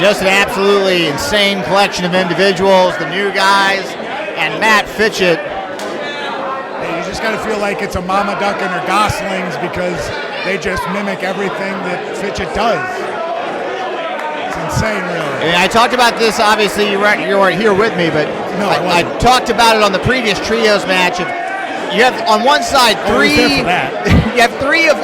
Just an absolutely insane collection of individuals, the new guys, and Matt Fitchett. Hey, you just got to feel like it's a Mama Duck and her goslings because they just mimic everything that Fitchett does. It's insane, really. And I talked about this, obviously you weren't here with me, but No, I talked about it on the previous trios match. You have on one side three, you have three of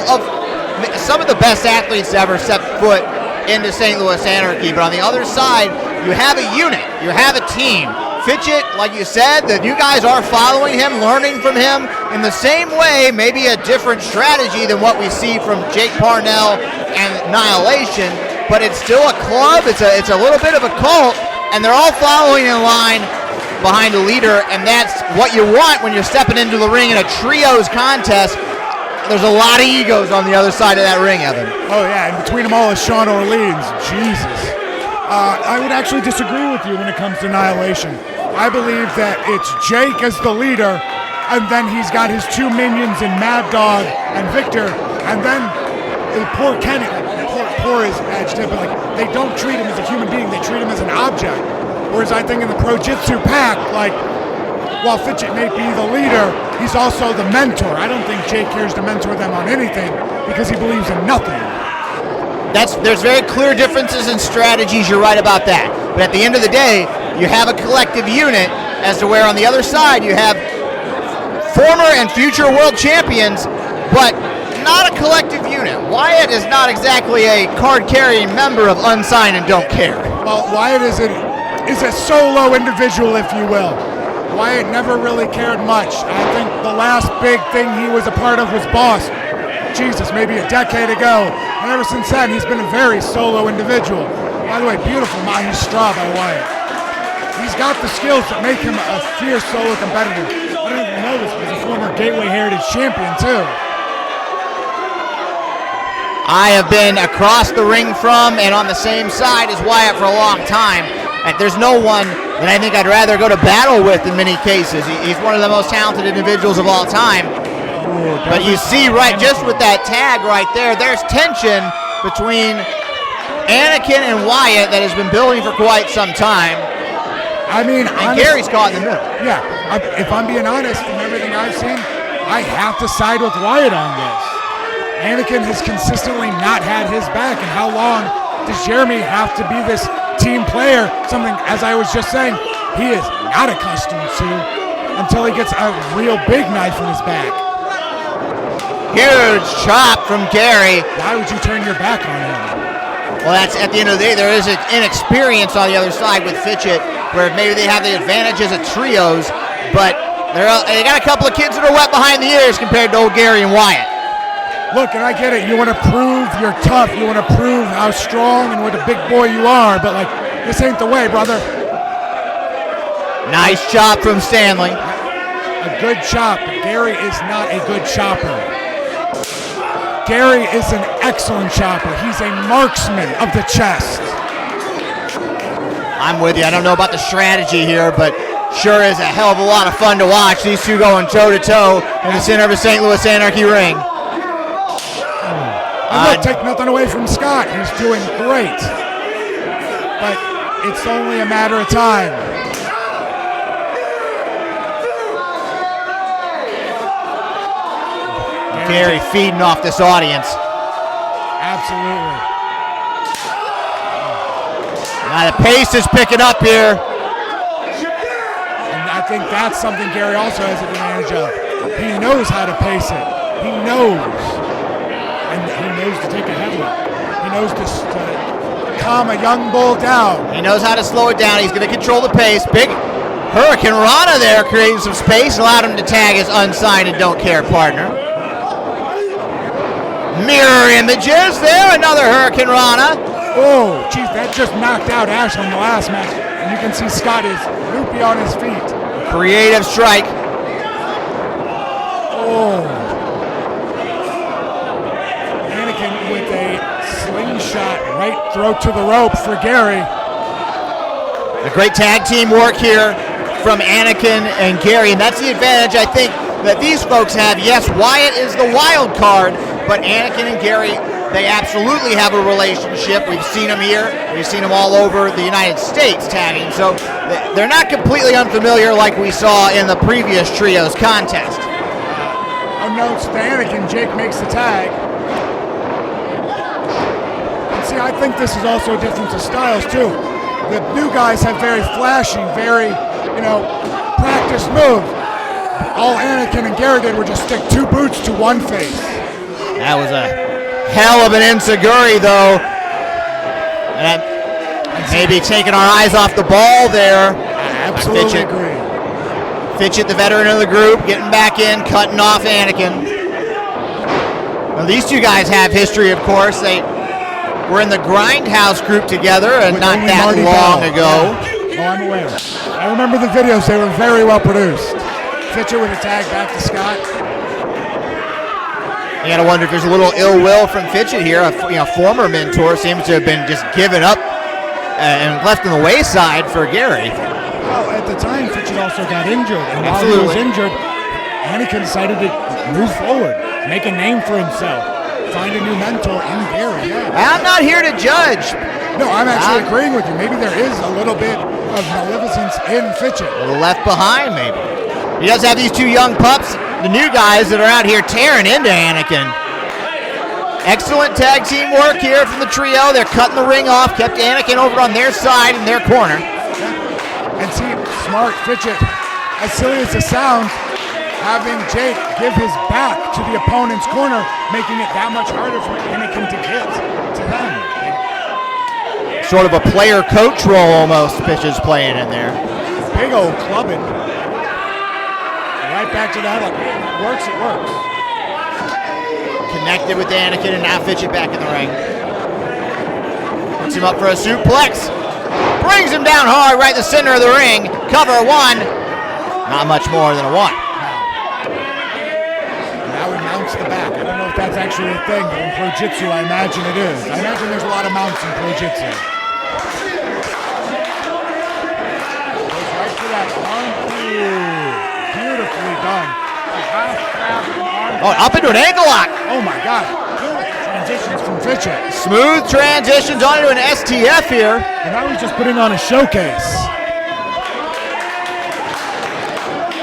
some of the best athletes to ever set foot into St. Louis Anarchy, but on the other side, you have a unit, you have a team. Fitchett, like you said, the new guys are following him, learning from him in the same way, maybe a different strategy than what we see from Jake Parnell and Annihilation, but it's still a club, it's a little bit of a cult, and they're all following in line behind a leader, and that's what you want when you're stepping into the ring in a trios contest. There's a lot of egos on the other side of that ring, Evan. Oh, yeah, and between them all is Sean Orleans. Jesus. I would actually disagree with you when it comes to Annihilation. I believe that it's Jake as the leader, and then he's got his two minions in Mad Dog and Victor, and then poor Kenny, poor is adjective, but like, they don't treat him as a human being, they treat him as an object. Whereas I think in the Pro-Jitsu pack, like, while Fitchett may be the leader, he's also the mentor. I don't think Jake cares to mentor them on anything because he believes in nothing. There's very clear differences in strategies, you're right about that. But at the end of the day, you have a collective unit as to where on the other side you have former and future world champions, but not a collective unit. Wyatt is not exactly a card-carrying member of Unsigned and Don't Care. Well, Wyatt is a solo individual, if you will. Wyatt never really cared much. I think the last big thing he was a part of was Boss. Jesus, maybe a decade ago. And ever since then, he's been a very solo individual. By the way, beautiful Mahi Straw by Wyatt. He's got the skills that make him a fierce solo competitor. I didn't even know this. He's a former Gateway Heritage champion, too. I have been across the ring from and on the same side as Wyatt for a long time. And there's no one that I think I'd rather go to battle with in many cases. He's one of the most talented individuals of all time. But you see right just with that tag right there, there's tension between Anakin and Wyatt that has been building for quite some time. I mean, and Gary's caught in the middle. Yeah, if I'm being honest, from everything I've seen, I have to side with Wyatt on this. Anakin has consistently not had his back, and how long does Jeremy have to be this team player? Something, as I was just saying, he is not accustomed to until he gets a real big knife in his back. Huge chop from Gary. Why would you turn your back on him? Well, that's at the end of the day, there is an inexperience on the other side with Fitchett, where maybe they have the advantages of trios, but they got a couple of kids that are wet behind the ears compared to old Gary and Wyatt. Look, and I get it, you want to prove you're tough, you want to prove how strong and what a big boy you are, but like, this ain't the way, brother. Nice chop from Stanley. A good chop, but Gary is not a good chopper. Gary is an excellent chopper. He's a marksman of the chest. I'm with you. I don't know about the strategy here, but sure is a hell of a lot of fun to watch. These two going toe-to-toe in the center of a St. Louis Anarchy ring. Look, take nothing away from Scott. He's doing great. But it's only a matter of time. Gary feeding off this audience. Absolutely. Now the pace is picking up here. And I think that's something Gary also has an advantage of. He knows how to pace it. He knows. And he knows to take a headlock. He knows to calm a young bull down. He knows how to slow it down. He's going to control the pace. Big Hurricane Rana there creating some space, allowed him to tag his Unsigned and Don't Care partner. Mirror images there, another Hurricane Rana. Oh, geez, that just knocked out Ash on the last match. And you can see Scott is loopy on his feet. Creative strike. Oh. Anakin with a slingshot right throat to the rope for Gary. A great tag team work here from Anakin and Gary, and that's the advantage I think that these folks have. Yes, Wyatt is the wild card, but Anakin and Gary they absolutely have a relationship. We've seen them here. We've seen them all over the United States tagging. So they're not completely unfamiliar like we saw in the previous trios contest. Unnotes to Anakin, Jake makes the tag. And see, I think this is also a difference of styles too. The new guys have very flashy, very, practice move. All Anakin and Gary did were just stick 2 boots to one face. That was a hell of an enziguri, though. And maybe taking our eyes off the ball there. I absolutely agree. Fitchett, the veteran of the group, getting back in, cutting off Anakin. Well, these two guys have history, of course. They were in the Grindhouse group together, and not that long ago. Yeah. Oh, I'm aware. I remember the videos. They were very well produced. Fitchett with a tag back to Scott. You gotta wonder if there's a little ill will from Fitchett here. A former mentor seems to have been just given up and left on the wayside for Gary. Well, at the time, Fitchett also got injured. And Absolutely. while he was injured, Anakin decided to move forward, make a name for himself, find a new mentor in Gary. Yeah. I'm not here to judge. No, I'm actually agreeing with you. Maybe there is a little bit of maleficence in Fitchett. A little left behind, maybe. He does have these 2 young pups, the new guys that are out here tearing into Anakin. Excellent tag team work here from the trio. They're cutting the ring off, kept Anakin over on their side in their corner. Yeah. And see, smart Fitchett, as silly as it sounds, having Jake give his back to the opponent's corner, making it that much harder for Anakin to get to them. Sort of a player-coach role almost, Fitchett's playing in there. Big old clubbing. Right back to that. Like, it works, it works. Connected with Anakin, and now Fitchett back in the ring. Puts him up for a suplex. Brings him down hard right in the center of the ring. Cover 1. Not much more than a 1. Now he mounts the back. I don't know if that's actually a thing, but in Pro-Jitsu, I imagine it is. I imagine there's a lot of mounts in Pro-Jitsu. Goes right for that arm. Beautifully done. Oh, up into an ankle lock. Oh my God. Transitions from Fitchett. Smooth transitions onto an STF here. And now he's just putting on a showcase.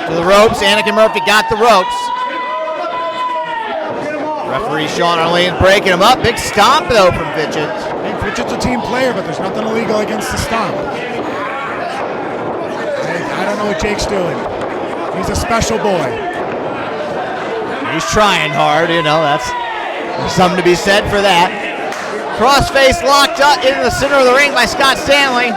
To the ropes. Anakin Murphy got the ropes. Referee Sean Arlene breaking him up. Big stomp though from Fitchett. Hey, Fitchett's a team player, but there's nothing illegal against the stomp. I don't know what Jake's doing. He's a special boy. He's trying hard, that's there's something to be said for that. Crossface locked up in the center of the ring by Scott Stanley.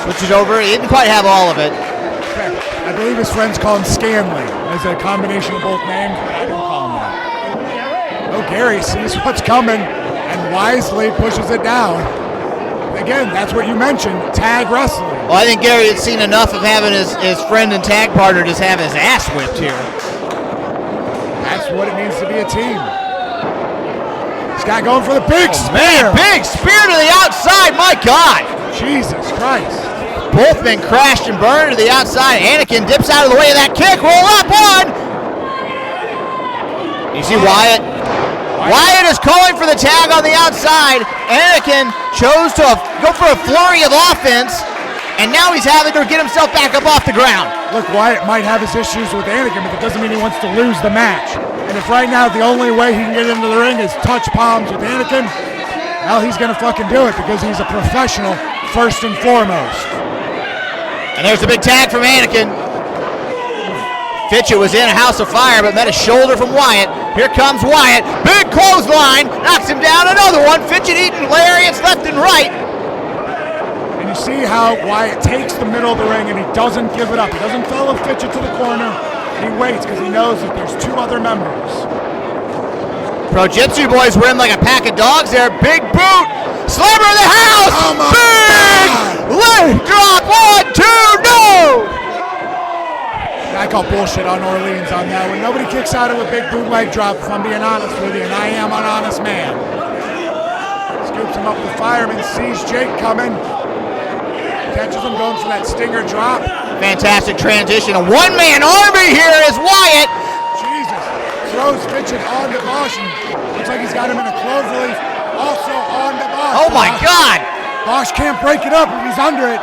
Switches over. He didn't quite have all of it. Okay. I believe his friends call him Scanley as a combination of both names. I don't call him that. Oh, Gary sees what's coming and wisely pushes it down. Again, that's what you mentioned, tag wrestling. Well, I think Gary had seen enough of having his friend and tag partner just have his ass whipped here. That's what it means to be a team. Scott going for the big spear. Man, big spear to the outside, my God. Jesus Christ. Both men crashed and burned to the outside. Anakin dips out of the way of that kick. Roll up 1. You see Wyatt? Wyatt is calling for the tag on the outside. Anakin chose to go for a flurry of offense, and now he's having to get himself back up off the ground. Look, Wyatt might have his issues with Anakin, but that doesn't mean he wants to lose the match. And if right now the only way he can get into the ring is touch palms with Anakin, well, he's going to fucking do it because he's a professional first and foremost. And there's a big tag from Anakin. Fitchett was in a house of fire, but met a shoulder from Wyatt. Here comes Wyatt. Big clothesline. Knocks him down. Another one. Fitchett eating lariats left and right. And you see how Wyatt takes the middle of the ring and he doesn't give it up. He doesn't follow Fitchett to the corner. He waits because he knows that there's 2 other members. Pro-Jitsu boys were in like a pack of dogs there. Big boot. Slammer in the house. Oh my big leg drop. 1, 2, no. I call bullshit on Orleans on that one. Nobody kicks out of a big bootleg drop, if I'm being honest with you, and I am an honest man. Scoops him up the fireman, sees Jake coming. Catches him going for that stinger drop. Fantastic transition. A one-man army here is Wyatt. Jesus. Throws Fitchett on the Bosch and Looks like he's got him in a cloverleaf. Also on the box. Oh my God! Bosch can't break it up if he's under it.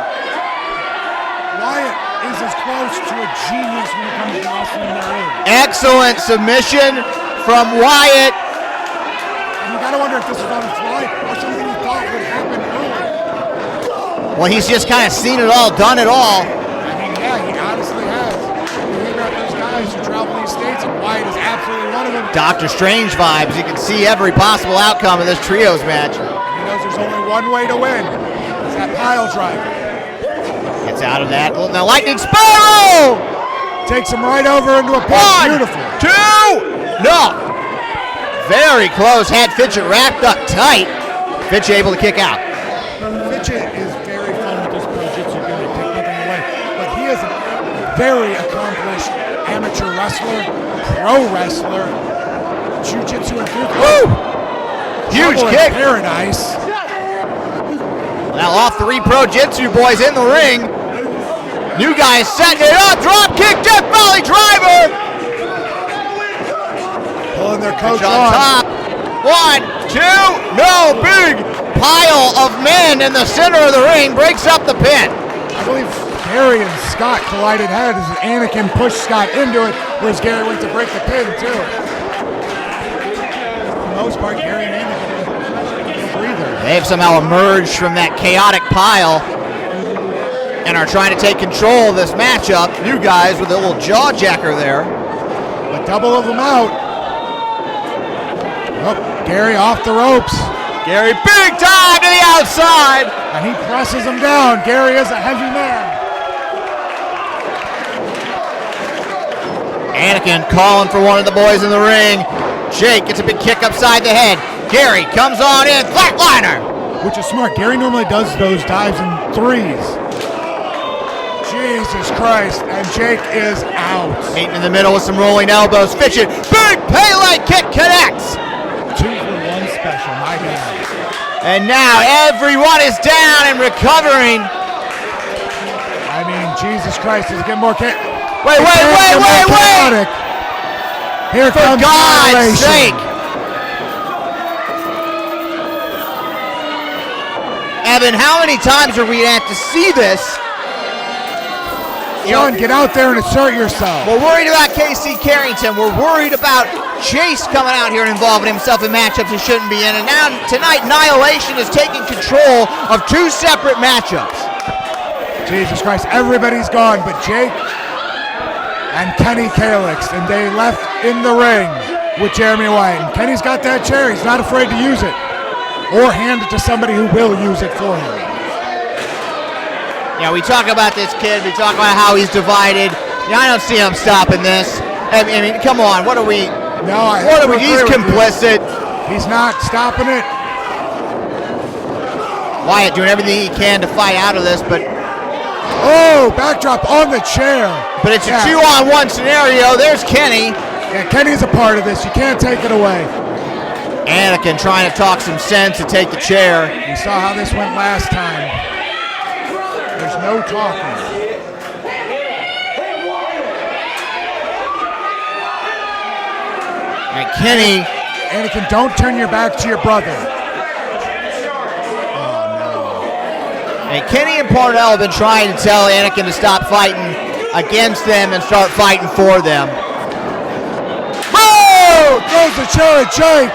Wyatt is as close to a genius when it comes to wrestling there is. Excellent submission from Wyatt. And you gotta wonder if this is on a fly or something he thought would happen earlier. Well, he's just kind of seen it all, done it all. I mean, yeah, he honestly has. You hear about those guys who travel these states, and Wyatt is absolutely one of them. Doctor Strange vibes. You can see every possible outcome of this trios match. And he knows there's only one way to win. It's that pile driver. Gets out of that. Now lightning spiral! Takes him right over into a pin. Beautiful. 2! No! Very close. Had Fitchett wrapped up tight. Fitchett able to kick out. Fitchett is very fun with this pro-jitsu gimmick. Take nothing away. But he is a very accomplished amateur wrestler, pro wrestler, jiu-jitsu enthusiast. Huge Trouble in kick. Paradise. Now off three pro-jitsu boys in the ring. New guy setting it up. Drop kick, Death Valley driver. Pulling their coach on top. 1, 2, no, big pile of men in the center of the ring breaks up the pin. I believe Gary and Scott collided heads as Anakin pushed Scott into it, whereas Gary went to break the pin too. For the most part, Gary and Anakin breather. They've somehow emerged from that chaotic pile and are trying to take control of this matchup. New guys with a little jaw jacker there. A double of them out. Oh, Gary off the ropes. Gary big time to the outside. And he presses him down. Gary is a heavy man. Anakin calling for one of the boys in the ring. Jake gets a big kick upside the head. Gary comes on in, flatliner. Which is smart. Gary normally does those dives in threes. Jesus Christ, and Jake is out. Meeting in the middle with some rolling elbows. Fitchett, big Pele kick connects. 2-for-1 special, my God. And now everyone is down and recovering. I mean, Jesus Christ, is it getting more Wait. Here For comes God's Annihilation. sake. Evan, how many times are we going to have to see this? John, get out there and assert yourself. We're worried about KC Carrington. We're worried about Chase coming out here and involving himself in matchups he shouldn't be in. And now tonight, Annihilation is taking control of two separate matchups. Jesus Christ, everybody's gone but Jake and Kenny Calix, and they left in the ring with Jeremy Wyatt. And Kenny's got that chair. He's not afraid to use it or hand it to somebody who will use it for him. Yeah, we talk about this kid. We talk about how he's divided. Yeah, I don't see him stopping this. I mean, come on. What are we? No, He's complicit. He's not stopping it. Wyatt doing everything he can to fight out of this, but backdrop on the chair. But it's a 2-on-1 scenario. There's Kenny. Yeah, Kenny's a part of this. You can't take it away. Anakin trying to talk some sense to take the chair. We saw how this went last time. There's no talking. And Kenny. Anakin, don't turn your back to your brother. And Kenny and Parnell have been trying to tell Anakin to stop fighting against them and start fighting for them. Oh! Throws the chair at Jake.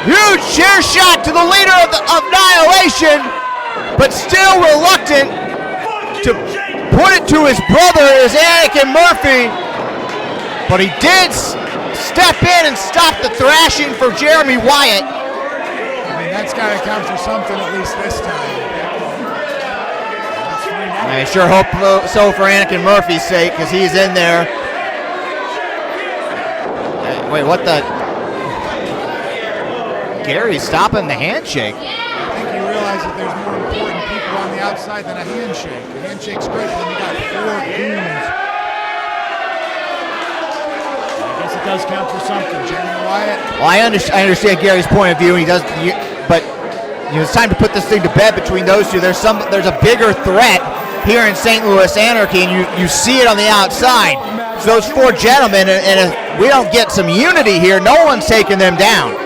Huge chair shot to the leader of Annihilation, but still reluctant to put it to his brother is Anakin Murphy. But he did step in and stop the thrashing for Jeremy Wyatt. I mean, that's got to count for something at least this time. I sure hope so for Anakin Murphy's sake, because he's in there. Wait, what the? Gary's stopping the handshake. I think he realizes that there's more important people on the outside than a handshake. A handshake's great, but when you got 4 goons. I guess it does count for something. Jeremy Wyatt. Well, I understand Gary's point of view, and but it's time to put this thing to bed between those two. There's a bigger threat here in St. Louis Anarchy, and you see it on the outside. So those 4 gentlemen, and if we don't get some unity here, no one's taking them down.